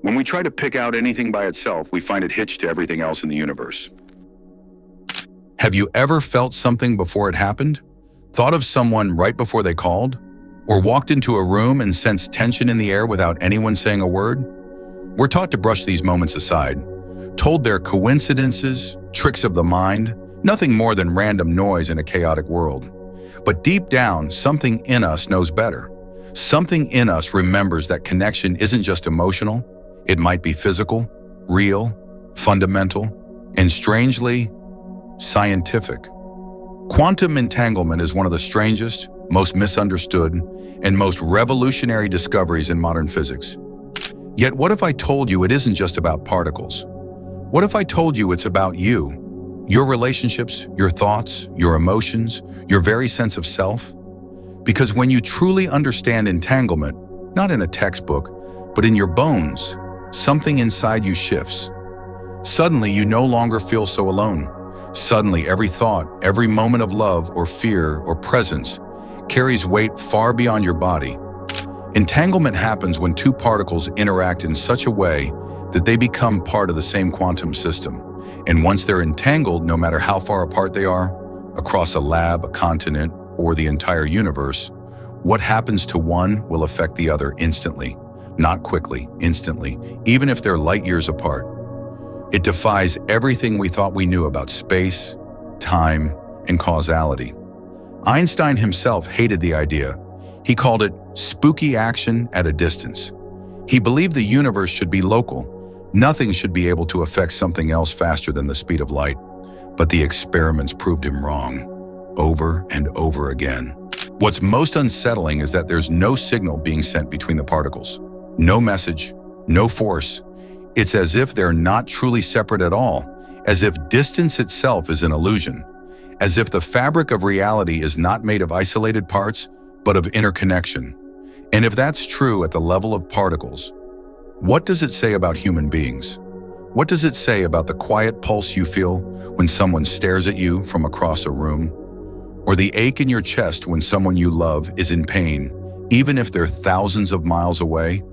When we try to pick out anything by itself, we find it hitched to everything else in the universe. Have you ever felt something before it happened? Thought of someone right before they called? Or walked into a room and sensed tension in the air without anyone saying a word? We're taught to brush these moments aside, told they're coincidences, tricks of the mind, nothing more than random noise in a chaotic world. But deep down, something in us knows better. Something in us remembers that connection isn't just emotional, it might be physical, real, fundamental, and strangely, scientific. Quantum entanglement is one of the strangest, most misunderstood, and most revolutionary discoveries in modern physics. Yet what if I told you it isn't just about particles? What if I told you it's about you, your relationships, your thoughts, your emotions, your very sense of self? Because when you truly understand entanglement, not in a textbook, but in your bones, something inside you shifts. Suddenly, you no longer feel so alone. Suddenly, every thought, every moment of love or fear or presence carries weight far beyond your body. Entanglement happens when two particles interact in such a way that they become part of the same quantum system. And once they're entangled, no matter how far apart they are, across a lab, a continent, or the entire universe, what happens to one will affect the other instantly. Not quickly, instantly, even if they're light years apart. It defies everything we thought we knew about space, time, and causality. Einstein himself hated the idea. He called it spooky action at a distance. He believed the universe should be local. Nothing should be able to affect something else faster than the speed of light. But the experiments proved him wrong, over and over again. What's most unsettling is that there's no signal being sent between the particles. No message, no force. It's as if they're not truly separate at all, as if distance itself is an illusion, as if the fabric of reality is not made of isolated parts, but of interconnection. And if that's true at the level of particles, what does it say about human beings? What does it say about the quiet pulse you feel when someone stares at you from across a room? Or the ache in your chest when someone you love is in pain, even if they're thousands of miles away?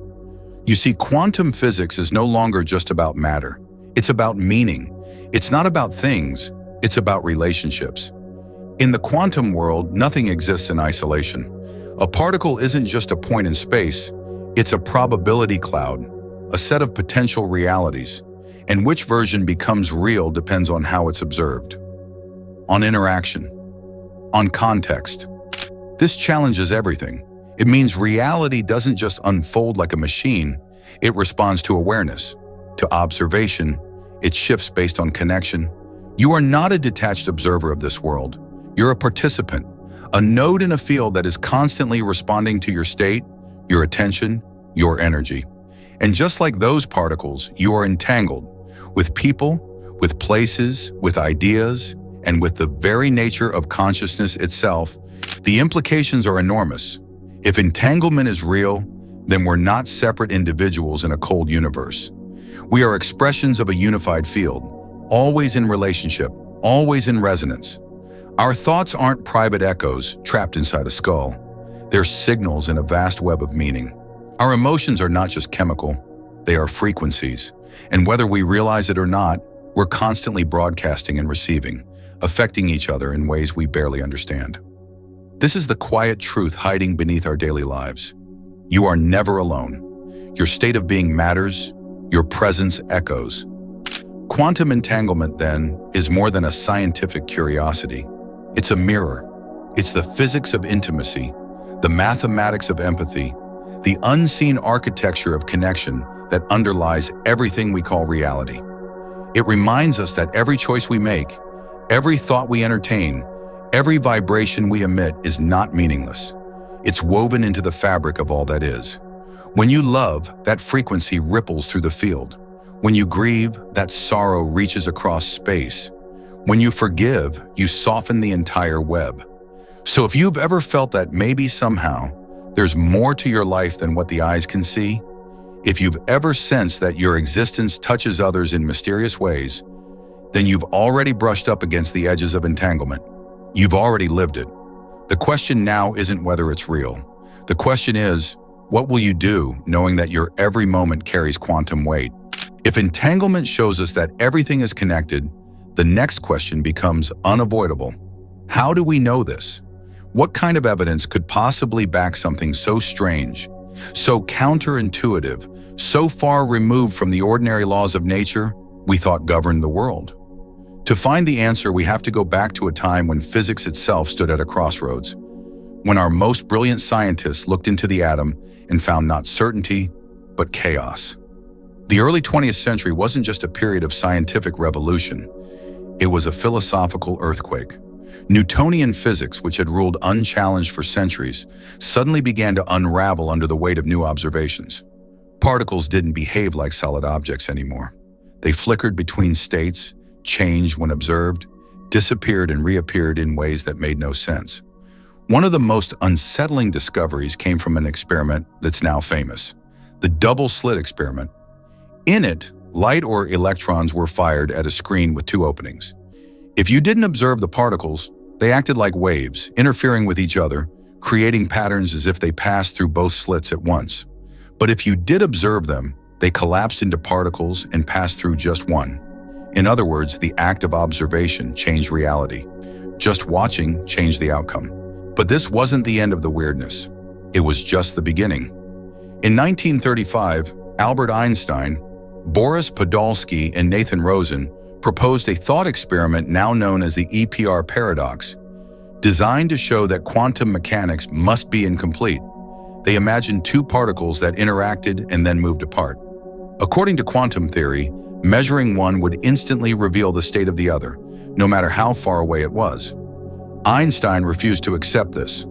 You see, quantum physics is no longer just about matter. It's about meaning. It's not about things, it's about relationships. In the quantum world, nothing exists in isolation. A particle isn't just a point in space, it's a probability cloud, a set of potential realities. And which version becomes real depends on how it's observed. On interaction. On context. This challenges everything. It means reality doesn't just unfold like a machine, it responds to awareness, to observation, it shifts based on connection. You are not a detached observer of this world. You're a participant, a node in a field that is constantly responding to your state, your attention, your energy. And just like those particles, you are entangled with people, with places, with ideas, and with the very nature of consciousness itself. The implications are enormous. If entanglement is real, then we're not separate individuals in a cold universe. We are expressions of a unified field, always in relationship, always in resonance. Our thoughts aren't private echoes trapped inside a skull. They're signals in a vast web of meaning. Our emotions are not just chemical, they are frequencies. And whether we realize it or not, we're constantly broadcasting and receiving, affecting each other in ways we barely understand. This is the quiet truth hiding beneath our daily lives. You are never alone. Your state of being matters, your presence echoes. Quantum entanglement, then, is more than a scientific curiosity. It's a mirror. It's the physics of intimacy, the mathematics of empathy, the unseen architecture of connection that underlies everything we call reality. It reminds us that every choice we make, every thought we entertain, every vibration we emit is not meaningless. It's woven into the fabric of all that is. When you love, that frequency ripples through the field. When you grieve, that sorrow reaches across space. When you forgive, you soften the entire web. So if you've ever felt that maybe somehow there's more to your life than what the eyes can see, if you've ever sensed that your existence touches others in mysterious ways, then you've already brushed up against the edges of entanglement. You've already lived it. The question now isn't whether it's real. The question is, What will you do knowing that your every moment carries quantum weight? If entanglement shows us that everything is connected, the next question becomes unavoidable. How do we know this? What kind of evidence could possibly back something so strange, so counterintuitive, so far removed from the ordinary laws of nature we thought governed the world? To find the answer, we have to go back to a time when physics itself stood at a crossroads, when our most brilliant scientists looked into the atom and found not certainty, but chaos. The early 20th century wasn't just a period of scientific revolution. It was a philosophical earthquake. Newtonian physics, which had ruled unchallenged for centuries, suddenly began to unravel under the weight of new observations. Particles didn't behave like solid objects anymore. They flickered between states, changed when observed, disappeared and reappeared in ways that made no sense. One of the most unsettling discoveries came from an experiment that's now famous, the double-slit experiment. In it, light or electrons were fired at a screen with two openings. If you didn't observe the particles, they acted like waves, interfering with each other, creating patterns as if they passed through both slits at once. But if you did observe them, they collapsed into particles and passed through just one. In other words, the act of observation changed reality. Just watching changed the outcome. But this wasn't the end of the weirdness. It was just the beginning. In 1935, Albert Einstein, Boris Podolsky, and Nathan Rosen proposed a thought experiment now known as the EPR paradox, designed to show that quantum mechanics must be incomplete. They imagined two particles that interacted and then moved apart. According to quantum theory, measuring one would instantly reveal the state of the other, no matter how far away it was. Einstein refused to accept this,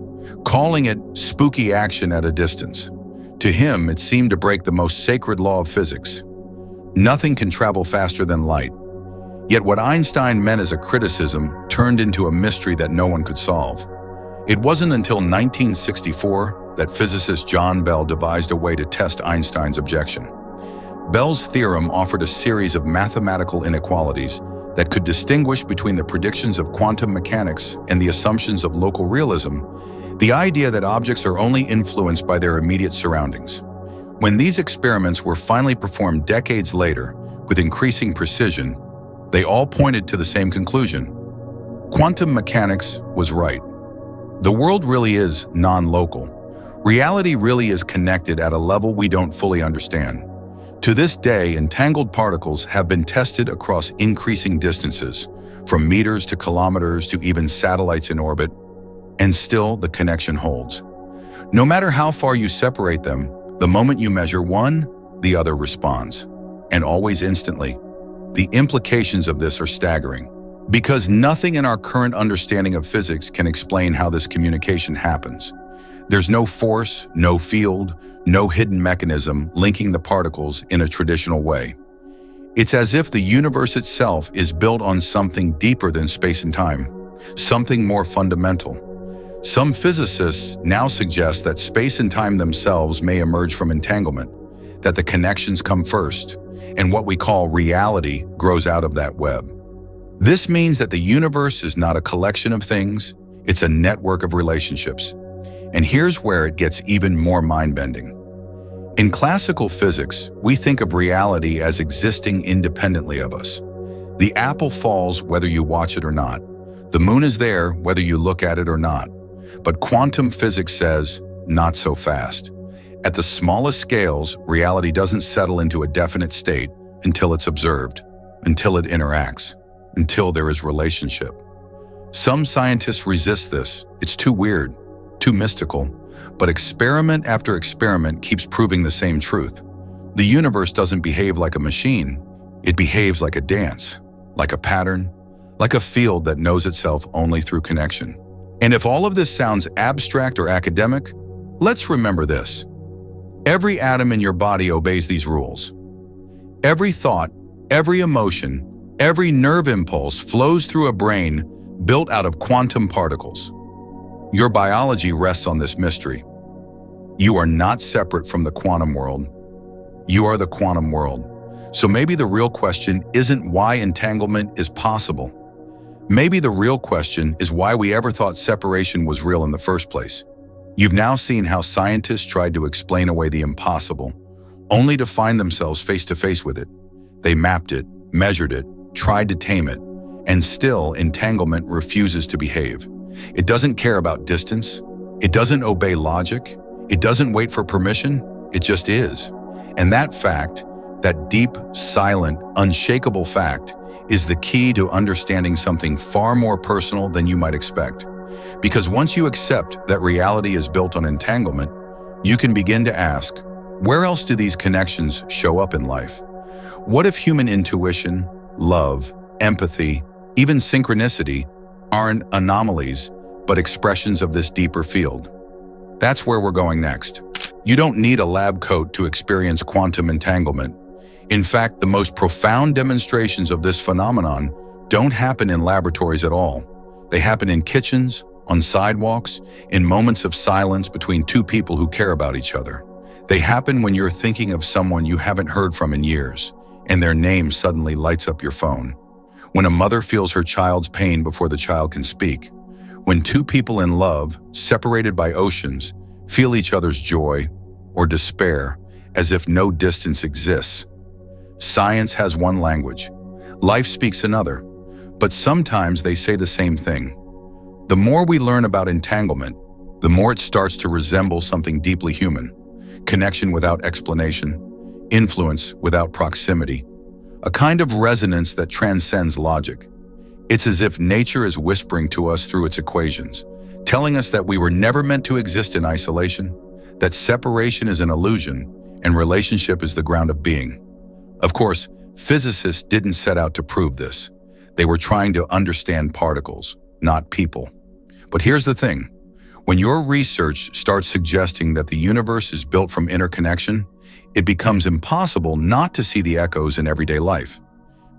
calling it spooky action at a distance. To him, it seemed to break the most sacred law of physics. Nothing can travel faster than light. Yet what Einstein meant as a criticism turned into a mystery that no one could solve. It wasn't until 1964 that physicist John Bell devised a way to test Einstein's objection. Bell's theorem offered a series of mathematical inequalities that could distinguish between the predictions of quantum mechanics and the assumptions of local realism, the idea that objects are only influenced by their immediate surroundings. When these experiments were finally performed decades later, with increasing precision, they all pointed to the same conclusion. Quantum mechanics was right. The world really is non-local. Reality really is connected at a level we don't fully understand. To this day, entangled particles have been tested across increasing distances, from meters to kilometers to even satellites in orbit, and still the connection holds. No matter how far you separate them, the moment you measure one, the other responds, and always instantly. The implications of this are staggering, because nothing in our current understanding of physics can explain how this communication happens. There's no force, no field, no hidden mechanism linking the particles in a traditional way. It's as if the universe itself is built on something deeper than space and time, something more fundamental. Some physicists now suggest that space and time themselves may emerge from entanglement, that the connections come first, and what we call reality grows out of that web. This means that the universe is not a collection of things, it's a network of relationships. And here's where it gets even more mind-bending. In classical physics, we think of reality as existing independently of us. The apple falls whether you watch it or not. The moon is there whether you look at it or not. But quantum physics says, not so fast. At the smallest scales, reality doesn't settle into a definite state until it's observed, until it interacts, until there is relationship. Some scientists resist this. It's too weird, too mystical, but experiment after experiment keeps proving the same truth. The universe doesn't behave like a machine. It behaves like a dance, like a pattern, like a field that knows itself only through connection. And if all of this sounds abstract or academic, let's remember this. Every atom in your body obeys these rules. Every thought, every emotion, every nerve impulse flows through a brain built out of quantum particles. Your biology rests on this mystery. You are not separate from the quantum world. You are the quantum world. So maybe the real question isn't why entanglement is possible. Maybe the real question is why we ever thought separation was real in the first place. You've now seen how scientists tried to explain away the impossible, only to find themselves face to face with it. They mapped it, measured it, tried to tame it, and still entanglement refuses to behave. It doesn't care about distance. It doesn't obey logic. It doesn't wait for permission. It just is. And that fact, that deep, silent, unshakable fact, is the key to understanding something far more personal than you might expect. Because once you accept that reality is built on entanglement, you can begin to ask, where else do these connections show up in life? What if human intuition, love, empathy, even synchronicity aren't anomalies, but expressions of this deeper field? That's where we're going next. You don't need a lab coat to experience quantum entanglement. In fact, the most profound demonstrations of this phenomenon don't happen in laboratories at all. They happen in kitchens, on sidewalks, in moments of silence between two people who care about each other. They happen when you're thinking of someone you haven't heard from in years, and their name suddenly lights up your phone. When a mother feels her child's pain before the child can speak. When two people in love, separated by oceans, feel each other's joy or despair as if no distance exists. Science has one language. Life speaks another. But sometimes they say the same thing. The more we learn about entanglement, the more it starts to resemble something deeply human. Connection without explanation, influence without proximity, a kind of resonance that transcends logic. It's as if nature is whispering to us through its equations, telling us that we were never meant to exist in isolation, that separation is an illusion, and relationship is the ground of being. Of course, physicists didn't set out to prove this. They were trying to understand particles, not people. But here's the thing. When your research starts suggesting that the universe is built from interconnection, it becomes impossible not to see the echoes in everyday life.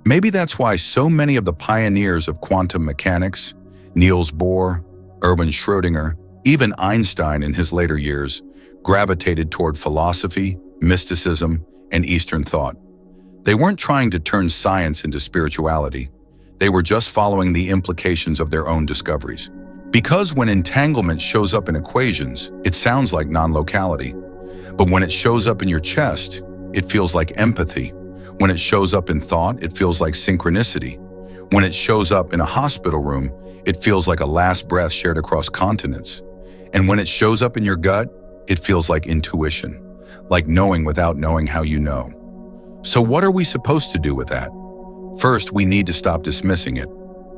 Maybe that's why so many of the pioneers of quantum mechanics, Niels Bohr, Erwin Schrödinger, even Einstein in his later years, gravitated toward philosophy, mysticism, and Eastern thought. They weren't trying to turn science into spirituality. They were just following the implications of their own discoveries. Because when entanglement shows up in equations, it sounds like non-locality. But when it shows up in your chest, it feels like empathy. When it shows up in thought, it feels like synchronicity. When it shows up in a hospital room, it feels like a last breath shared across continents. And when it shows up in your gut, it feels like intuition, like knowing without knowing how you know. So what are we supposed to do with that? First, we need to stop dismissing it.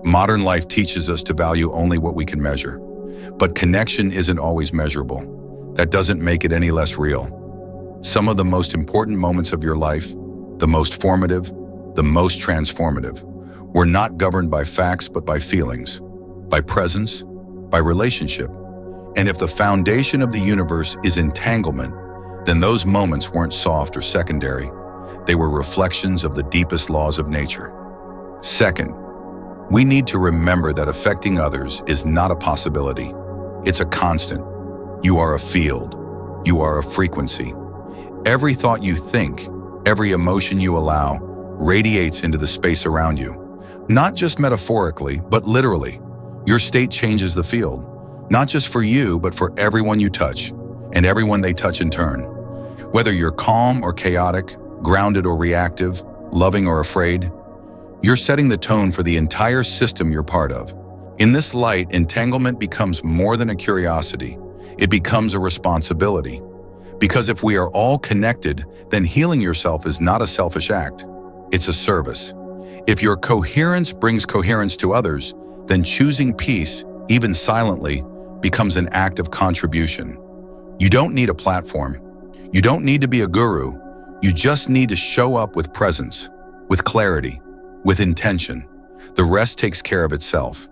Modern life teaches us to value only what we can measure. But connection isn't always measurable. That doesn't make it any less real. Some of the most important moments of your life, the most formative, the most transformative, were not governed by facts but by feelings, by presence, by relationship. And if the foundation of the universe is entanglement, then those moments weren't soft or secondary. They were reflections of the deepest laws of nature. Second, we need to remember that affecting others is not a possibility. It's a constant. You are a field. You are a frequency. Every thought you think, every emotion you allow, radiates into the space around you. Not just metaphorically, but literally. Your state changes the field, not just for you, but for everyone you touch, and everyone they touch in turn. Whether you're calm or chaotic, grounded or reactive, loving or afraid, you're setting the tone for the entire system you're part of. In this light, entanglement becomes more than a curiosity. It becomes a responsibility. Because if we are all connected, then healing yourself is not a selfish act. It's a service. If your coherence brings coherence to others, then choosing peace, even silently, becomes an act of contribution. You don't need a platform. You don't need to be a guru. You just need to show up with presence, with clarity, with intention. The rest takes care of itself.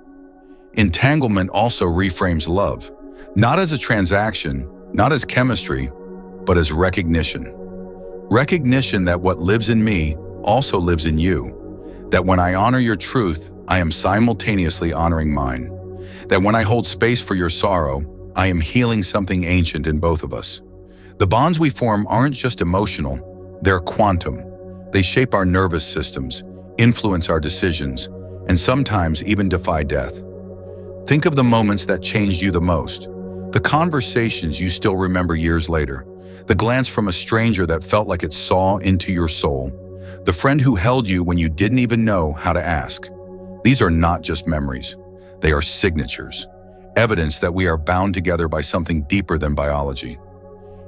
Entanglement also reframes love, not as a transaction, not as chemistry, but as recognition. Recognition that what lives in me also lives in you. That when I honor your truth, I am simultaneously honoring mine. That when I hold space for your sorrow, I am healing something ancient in both of us. The bonds we form aren't just emotional, they're quantum. They shape our nervous systems, influence our decisions, and sometimes even defy death. Think of the moments that changed you the most, The conversations you still remember years later, the glance from a stranger that felt like it saw into your soul, the friend who held you when you didn't even know how to ask. These are not just memories. They are signatures, evidence that we are bound together by something deeper than biology.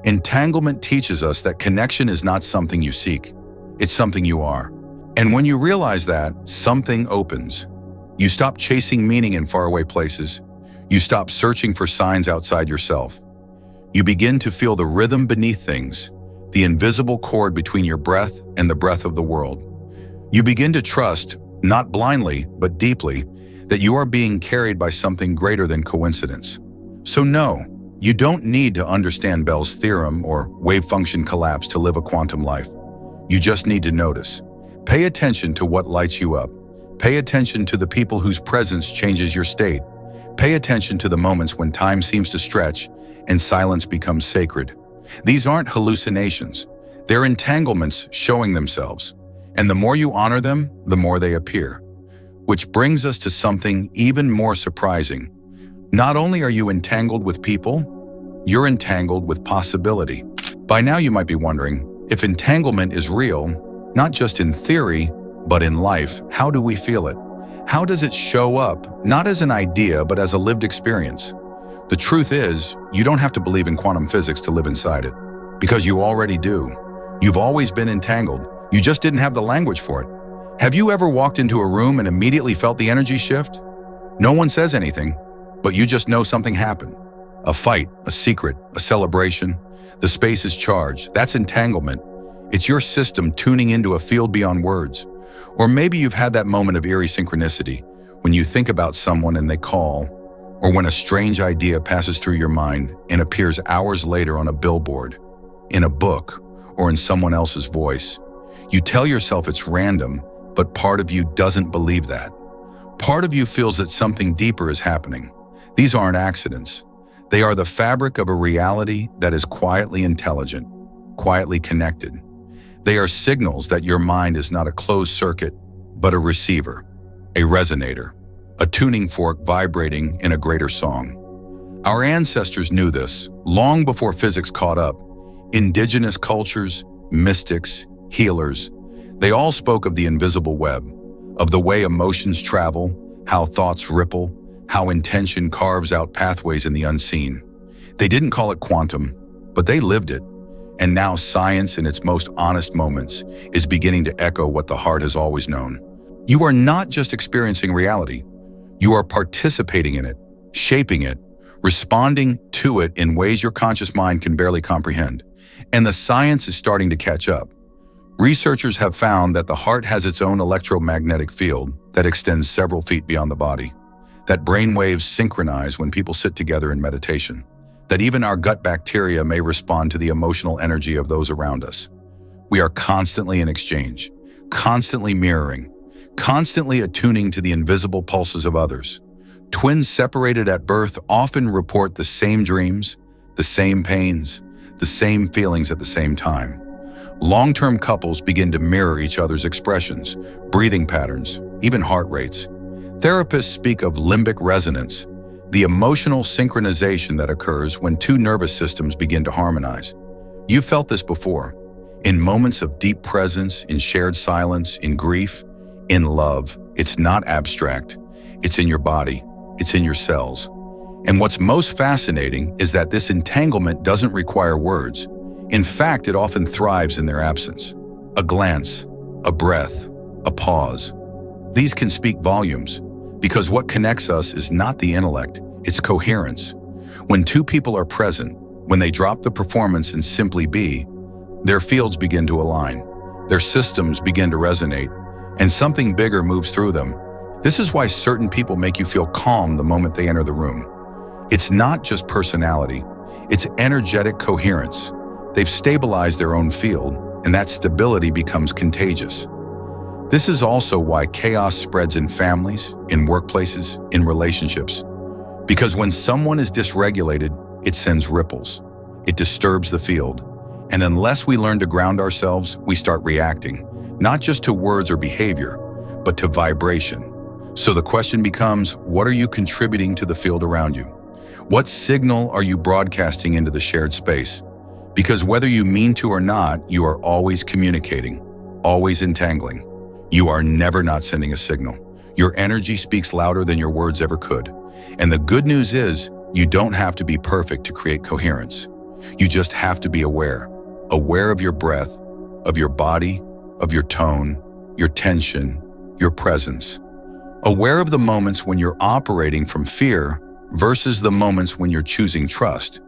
Entanglement teaches us that connection is not something you seek, it's something you are. And when you realize that, something opens. You stop chasing meaning in faraway places. You stop searching for signs outside yourself. You begin to feel the rhythm beneath things, the invisible cord between your breath and the breath of the world. You begin to trust, not blindly, but deeply, that you are being carried by something greater than coincidence. So no, you don't need to understand Bell's theorem or wave function collapse to live a quantum life. You just need to notice. Pay attention to what lights you up. Pay attention to the people whose presence changes your state. Pay attention to the moments when time seems to stretch and silence becomes sacred. These aren't hallucinations. They're entanglements showing themselves. And the more you honor them, the more they appear. Which brings us to something even more surprising. Not only are you entangled with people, you're entangled with possibility. By now you might be wondering, if entanglement is real, not just in theory, but in life, how do we feel it? How does it show up, not as an idea, but as a lived experience? The truth is, you don't have to believe in quantum physics to live inside it, because you already do. You've always been entangled. You just didn't have the language for it. Have you ever walked into a room and immediately felt the energy shift? No one says anything, but you just know something happened. A fight, a secret, a celebration. The space is charged. That's entanglement. It's your system tuning into a field beyond words. Or maybe you've had that moment of eerie synchronicity when you think about someone and they call, or when a strange idea passes through your mind and appears hours later on a billboard, in a book, or in someone else's voice. You tell yourself it's random, but part of you doesn't believe that. Part of you feels that something deeper is happening. These aren't accidents. They are the fabric of a reality that is quietly intelligent, quietly connected. They are signals that your mind is not a closed circuit, but a receiver, a resonator, a tuning fork vibrating in a greater song. Our ancestors knew this long before physics caught up. Indigenous cultures, mystics, healers, they all spoke of the invisible web, of the way emotions travel, how thoughts ripple, how intention carves out pathways in the unseen. They didn't call it quantum, but they lived it. And now science, in its most honest moments, is beginning to echo what the heart has always known. You are not just experiencing reality. You are participating in it, shaping it, responding to it in ways your conscious mind can barely comprehend. And the science is starting to catch up. Researchers have found that the heart has its own electromagnetic field that extends several feet beyond the body, that brain waves synchronize when people sit together in meditation, that even our gut bacteria may respond to the emotional energy of those around us. We are constantly in exchange, constantly mirroring, constantly attuning to the invisible pulses of others. Twins separated at birth often report the same dreams, the same pains, the same feelings at the same time. Long-term couples begin to mirror each other's expressions, breathing patterns, even heart rates. Therapists speak of limbic resonance, the emotional synchronization that occurs when two nervous systems begin to harmonize. You've felt this before, in moments of deep presence, in shared silence, in grief, in love. It's not abstract. It's in your body. It's in your cells. And what's most fascinating is that this entanglement doesn't require words. In fact, it often thrives in their absence. A glance, a breath, a pause. These can speak volumes, because what connects us is not the intellect, it's coherence. When two people are present, when they drop the performance and simply be, their fields begin to align, their systems begin to resonate, and something bigger moves through them. This is why certain people make you feel calm the moment they enter the room. It's not just personality, it's energetic coherence. They've stabilized their own field, and that stability becomes contagious. This is also why chaos spreads in families, in workplaces, in relationships. Because when someone is dysregulated, it sends ripples. It disturbs the field. And unless we learn to ground ourselves, we start reacting, not just to words or behavior, but to vibration. So the question becomes, what are you contributing to the field around you? What signal are you broadcasting into the shared space? Because whether you mean to or not, you are always communicating, always entangling. You are never not sending a signal. Your energy speaks louder than your words ever could. And the good news is, you don't have to be perfect to create coherence. You just have to be aware. Aware of your breath, of your body, of your tone, your tension, your presence. Aware of the moments when you're operating from fear versus the moments when you're choosing trust.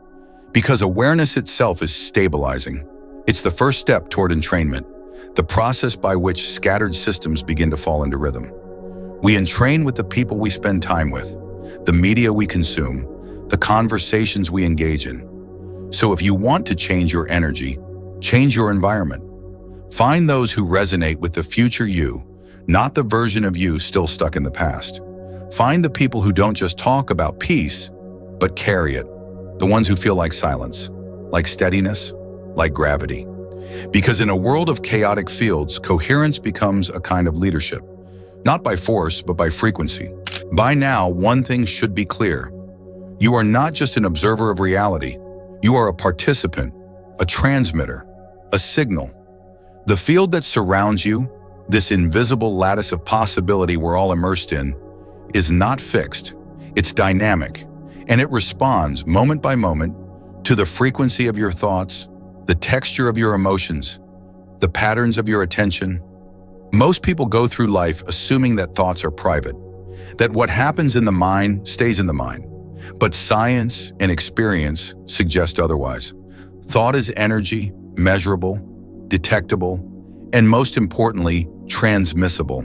Because awareness itself is stabilizing. It's the first step toward entrainment, the process by which scattered systems begin to fall into rhythm. We entrain with the people we spend time with, the media we consume, the conversations we engage in. So if you want to change your energy, change your environment. Find those who resonate with the future you, not the version of you still stuck in the past. Find the people who don't just talk about peace, but carry it. The ones who feel like silence, like steadiness, like gravity. Because in a world of chaotic fields, coherence becomes a kind of leadership. Not by force, but by frequency. By now, one thing should be clear. You are not just an observer of reality. You are a participant, a transmitter, a signal. The field that surrounds you, this invisible lattice of possibility we're all immersed in, is not fixed. It's dynamic, and it responds moment by moment to the frequency of your thoughts, the texture of your emotions, the patterns of your attention. Most people go through life assuming that thoughts are private, that what happens in the mind stays in the mind. But science and experience suggest otherwise. Thought is energy, measurable, detectable, and most importantly, transmissible.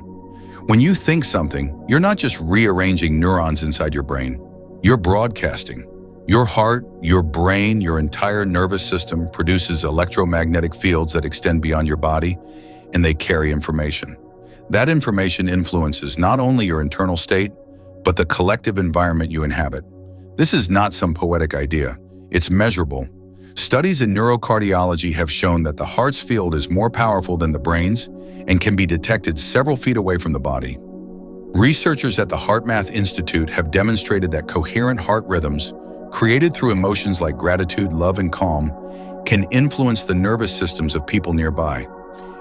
When you think something, you're not just rearranging neurons inside your brain. You're broadcasting. Your heart, your brain, your entire nervous system produces electromagnetic fields that extend beyond your body, and they carry information. That information influences not only your internal state, but the collective environment you inhabit. This is not some poetic idea. It's measurable. Studies in neurocardiology have shown that the heart's field is more powerful than the brain's and can be detected several feet away from the body. Researchers at the HeartMath Institute have demonstrated that coherent heart rhythms, created through emotions like gratitude, love, and calm, can influence the nervous systems of people nearby.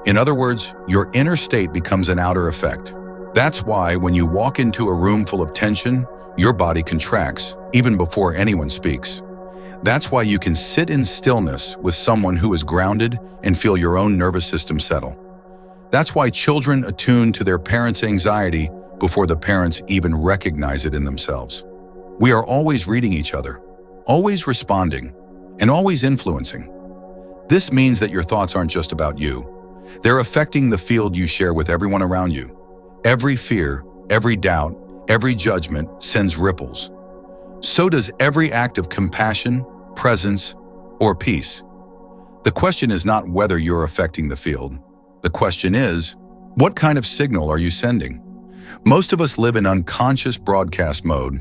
In other words, your inner state becomes an outer effect. That's why when you walk into a room full of tension, your body contracts, even before anyone speaks. That's why you can sit in stillness with someone who is grounded and feel your own nervous system settle. That's why children attune to their parents' anxiety before the parents even recognize it in themselves. We are always reading each other, always responding, and always influencing. This means that your thoughts aren't just about you. They're affecting the field you share with everyone around you. Every fear, every doubt, every judgment sends ripples. So does every act of compassion, presence, or peace. The question is not whether you're affecting the field. The question is, what kind of signal are you sending? Most of us live in unconscious broadcast mode.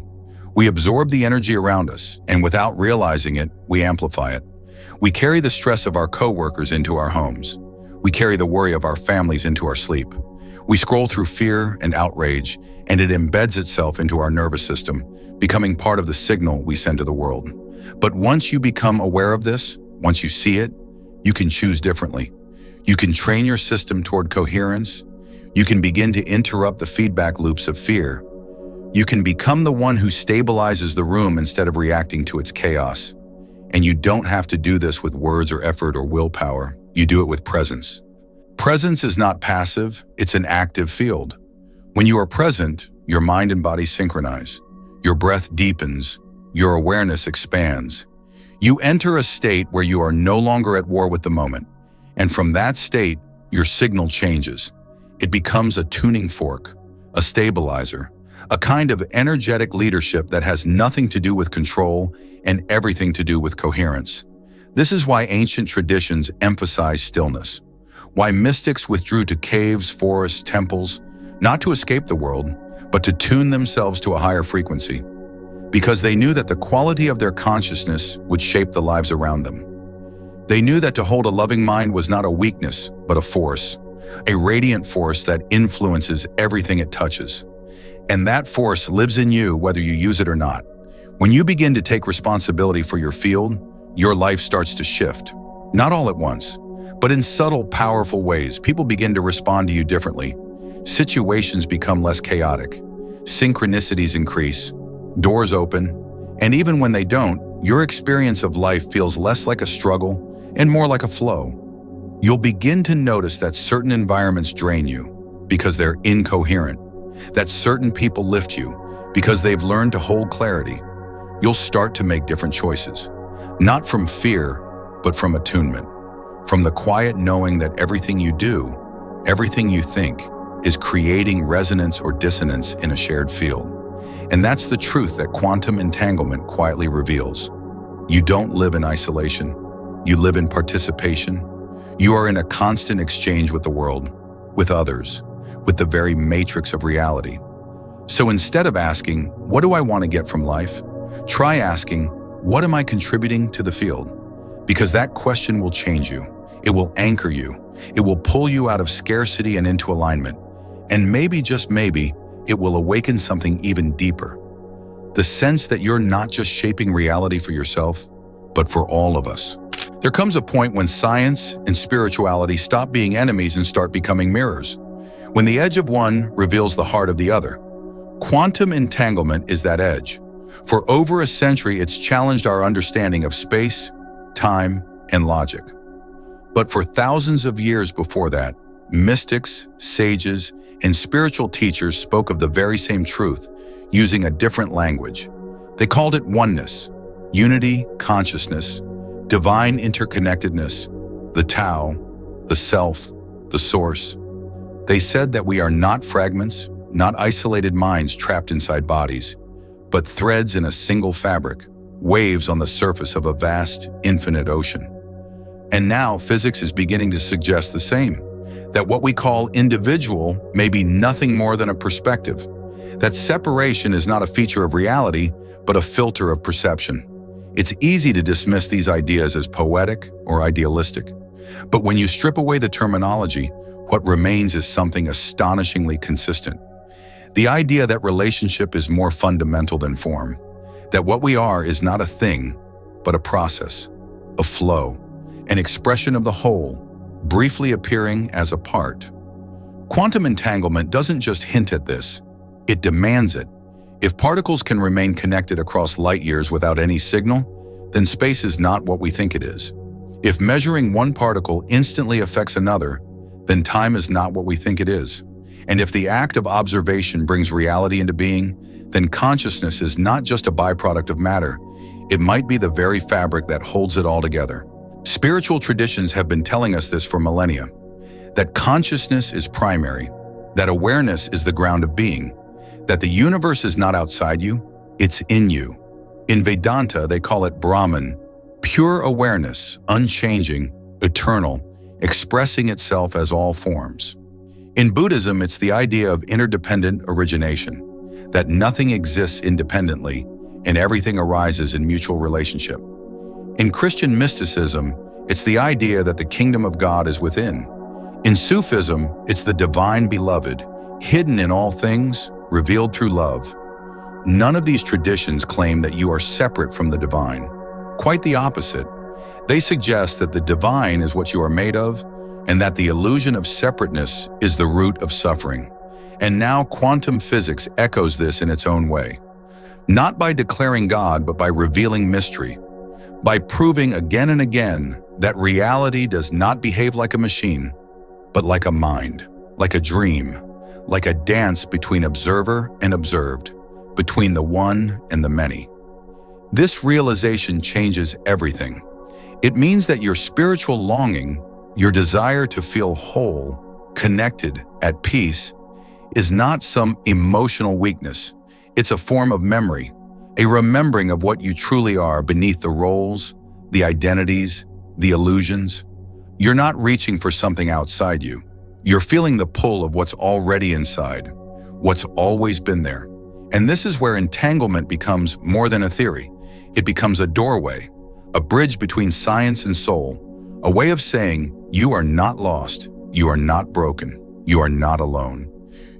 We absorb the energy around us, and without realizing it, we amplify it. We carry the stress of our coworkers into our homes. We carry the worry of our families into our sleep. We scroll through fear and outrage, and it embeds itself into our nervous system, becoming part of the signal we send to the world. But once you become aware of this, once you see it, you can choose differently. You can train your system toward coherence. You can begin to interrupt the feedback loops of fear. You can become the one who stabilizes the room instead of reacting to its chaos. And you don't have to do this with words or effort or willpower. You do it with presence. Presence is not passive, it's an active field. When you are present, your mind and body synchronize. Your breath deepens. Your awareness expands. You enter a state where you are no longer at war with the moment. And from that state, your signal changes. It becomes a tuning fork, a stabilizer, a kind of energetic leadership that has nothing to do with control and everything to do with coherence. This is why ancient traditions emphasize stillness, why mystics withdrew to caves, forests, temples, not to escape the world, but to tune themselves to a higher frequency, because they knew that the quality of their consciousness would shape the lives around them. They knew that to hold a loving mind was not a weakness, but a force, a radiant force that influences everything it touches. And that force lives in you whether you use it or not. When you begin to take responsibility for your field, your life starts to shift. Not all at once, but in subtle, powerful ways. People begin to respond to you differently. Situations become less chaotic. Synchronicities increase, doors open, and even when they don't, your experience of life feels less like a struggle and more like a flow. You'll begin to notice that certain environments drain you because they're incoherent, that certain people lift you because they've learned to hold clarity. You'll start to make different choices, not from fear, but from attunement, from the quiet knowing that everything you do, everything you think, is creating resonance or dissonance in a shared field. And that's the truth that quantum entanglement quietly reveals. You don't live in isolation. You live in participation. You are in a constant exchange with the world, with others, with the very matrix of reality. So instead of asking, what do I want to get from life? Try asking, what am I contributing to the field? Because that question will change you. It will anchor you. It will pull you out of scarcity and into alignment. And maybe, just maybe, it will awaken something even deeper. The sense that you're not just shaping reality for yourself, but for all of us. There comes a point when science and spirituality stop being enemies and start becoming mirrors. When the edge of one reveals the heart of the other. Quantum entanglement is that edge. For over a century, it's challenged our understanding of space, time, and logic. But for thousands of years before that, mystics, sages, and spiritual teachers spoke of the very same truth, using a different language. They called it oneness, unity, consciousness, divine interconnectedness, the Tao, the self, the source. They said that we are not fragments, not isolated minds trapped inside bodies, but threads in a single fabric, waves on the surface of a vast, infinite ocean. And now physics is beginning to suggest the same, that what we call individual may be nothing more than a perspective, that separation is not a feature of reality, but a filter of perception. It's easy to dismiss these ideas as poetic or idealistic, but when you strip away the terminology, what remains is something astonishingly consistent. The idea that relationship is more fundamental than form, that what we are is not a thing, but a process, a flow, an expression of the whole, briefly appearing as a part. Quantum entanglement doesn't just hint at this, it demands it. If particles can remain connected across light years without any signal, then space is not what we think it is. If measuring one particle instantly affects another, then time is not what we think it is. And if the act of observation brings reality into being, then consciousness is not just a byproduct of matter. It might be the very fabric that holds it all together. Spiritual traditions have been telling us this for millennia, that consciousness is primary, that awareness is the ground of being, that the universe is not outside you, it's in you. In Vedanta, they call it Brahman, pure awareness, unchanging, eternal, expressing itself as all forms. In Buddhism, it's the idea of interdependent origination, that nothing exists independently and everything arises in mutual relationship. In Christian mysticism, it's the idea that the kingdom of God is within. In Sufism, it's the divine beloved, hidden in all things, revealed through love. None of these traditions claim that you are separate from the divine. Quite the opposite. They suggest that the divine is what you are made of, and that the illusion of separateness is the root of suffering. And now quantum physics echoes this in its own way. Not by declaring God, but by revealing mystery, by proving again and again that reality does not behave like a machine, but like a mind, like a dream, like a dance between observer and observed, between the one and the many. This realization changes everything. It means that your spiritual longing, your desire to feel whole, connected, at peace, is not some emotional weakness. It's a form of memory, a remembering of what you truly are beneath the roles, the identities, the illusions. You're not reaching for something outside you. You're feeling the pull of what's already inside, what's always been there. And this is where entanglement becomes more than a theory. It becomes a doorway, a bridge between science and soul, a way of saying, you are not lost, you are not broken, you are not alone.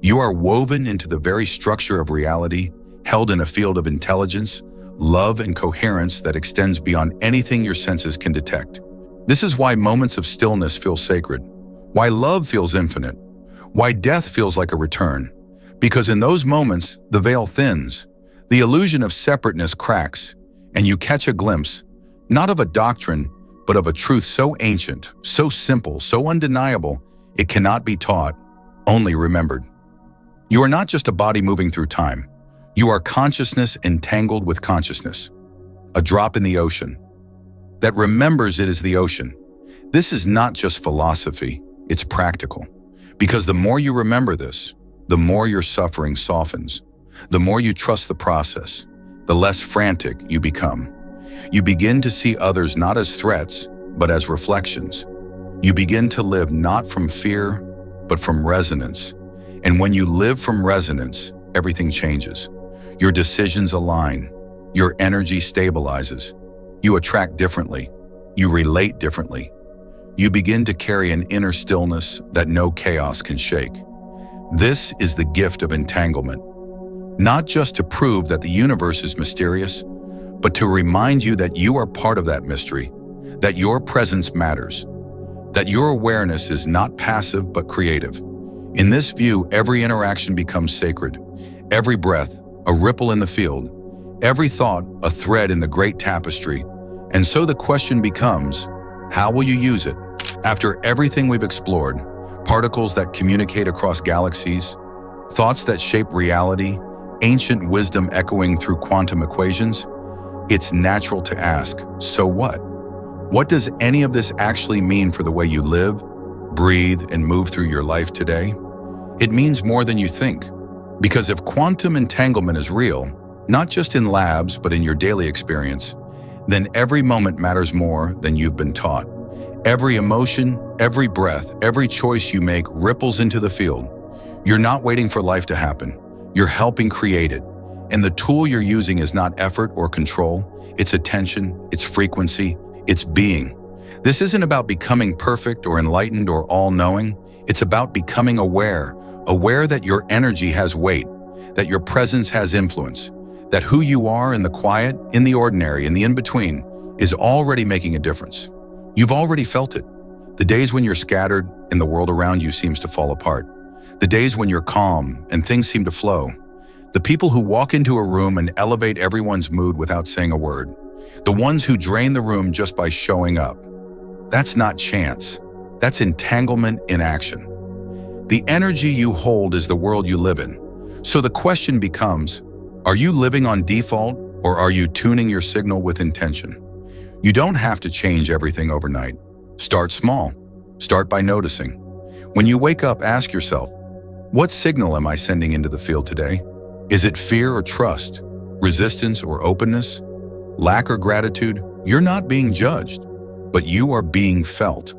You are woven into the very structure of reality, held in a field of intelligence, love and coherence that extends beyond anything your senses can detect. This is why moments of stillness feel sacred, why love feels infinite, why death feels like a return. Because in those moments, the veil thins, the illusion of separateness cracks, and you catch a glimpse, not of a doctrine, but of a truth so ancient, so simple, so undeniable, it cannot be taught, only remembered. You are not just a body moving through time. You are consciousness entangled with consciousness, a drop in the ocean that remembers it is the ocean. This is not just philosophy, it's practical. Because the more you remember this, the more your suffering softens. The more you trust the process, the less frantic you become. You begin to see others not as threats, but as reflections. You begin to live not from fear, but from resonance. And when you live from resonance, everything changes. Your decisions align. Your energy stabilizes. You attract differently. You relate differently. You begin to carry an inner stillness that no chaos can shake. This is the gift of entanglement. Not just to prove that the universe is mysterious, but to remind you that you are part of that mystery, that your presence matters, that your awareness is not passive but creative. In this view, every interaction becomes sacred, every breath, a ripple in the field, every thought, a thread in the great tapestry. And so the question becomes, how will you use it? After everything we've explored, particles that communicate across galaxies, thoughts that shape reality, ancient wisdom echoing through quantum equations, it's natural to ask, so what? What does any of this actually mean for the way you live, breathe, and move through your life today? It means more than you think. Because if quantum entanglement is real, not just in labs, but in your daily experience, then every moment matters more than you've been taught. Every emotion, every breath, every choice you make ripples into the field. You're not waiting for life to happen. You're helping create it. And the tool you're using is not effort or control. It's attention, it's frequency, it's being. This isn't about becoming perfect or enlightened or all-knowing. It's about becoming aware that your energy has weight, that your presence has influence, that who you are in the quiet, in the ordinary, in the in-between is already making a difference. You've already felt it. The days when you're scattered and the world around you seems to fall apart. The days when you're calm and things seem to flow. The people who walk into a room and elevate everyone's mood without saying a word. The ones who drain the room just by showing up. That's not chance. That's entanglement in action. The energy you hold is the world you live in. So the question becomes, are you living on default or are you tuning your signal with intention? You don't have to change everything overnight. Start small. Start by noticing. When you wake up, ask yourself, what signal am I sending into the field today? Is it fear or trust? Resistance or openness? Lack or gratitude? You're not being judged, but you are being felt.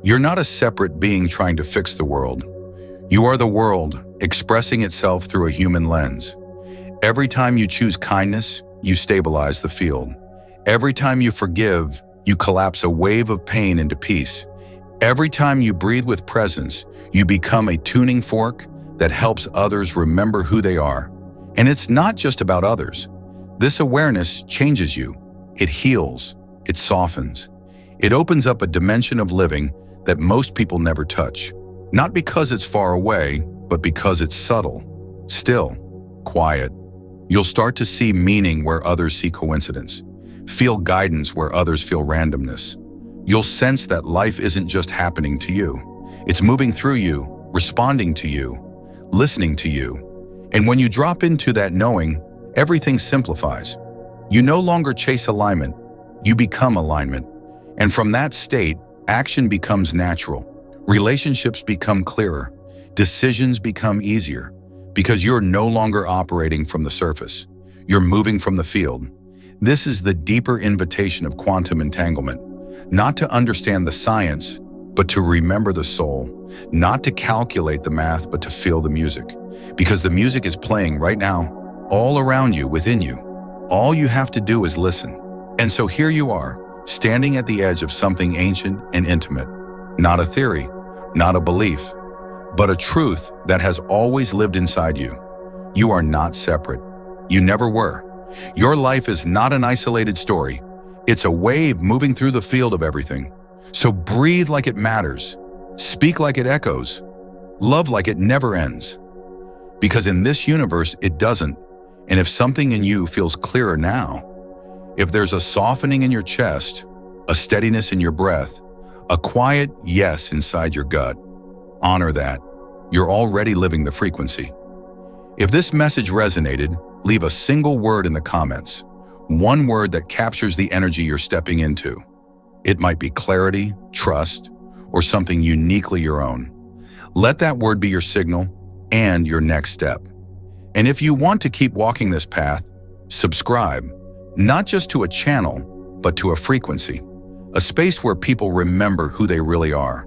You're not a separate being trying to fix the world. You are the world expressing itself through a human lens. Every time you choose kindness, you stabilize the field. Every time you forgive, you collapse a wave of pain into peace. Every time you breathe with presence, you become a tuning fork that helps others remember who they are. And it's not just about others. This awareness changes you. It heals. It softens. It opens up a dimension of living that most people never touch. Not because it's far away, but because it's subtle, still, quiet. You'll start to see meaning where others see coincidence. Feel guidance where others feel randomness. You'll sense that life isn't just happening to you. It's moving through you, responding to you, listening to you. And when you drop into that knowing, everything simplifies. You no longer chase alignment, you become alignment. And from that state, action becomes natural. Relationships become clearer. Decisions become easier. Because you're no longer operating from the surface. You're moving from the field. This is the deeper invitation of quantum entanglement. Not to understand the science, but to remember the soul. Not to calculate the math, but to feel the music. Because the music is playing right now, all around you, within you. All you have to do is listen. And so here you are, standing at the edge of something ancient and intimate. Not a theory, not a belief, but a truth that has always lived inside you. You are not separate. You never were. Your life is not an isolated story. It's a wave moving through the field of everything. So breathe like it matters. Speak like it echoes. Love like it never ends. Because in this universe, it doesn't. And if something in you feels clearer now, if there's a softening in your chest, a steadiness in your breath, a quiet yes inside your gut, honor that. You're already living the frequency. If this message resonated, leave a single word in the comments. One word that captures the energy you're stepping into. It might be clarity, trust, or something uniquely your own. Let that word be your signal and your next step. And if you want to keep walking this path, subscribe, not just to a channel, but to a frequency, a space where people remember who they really are.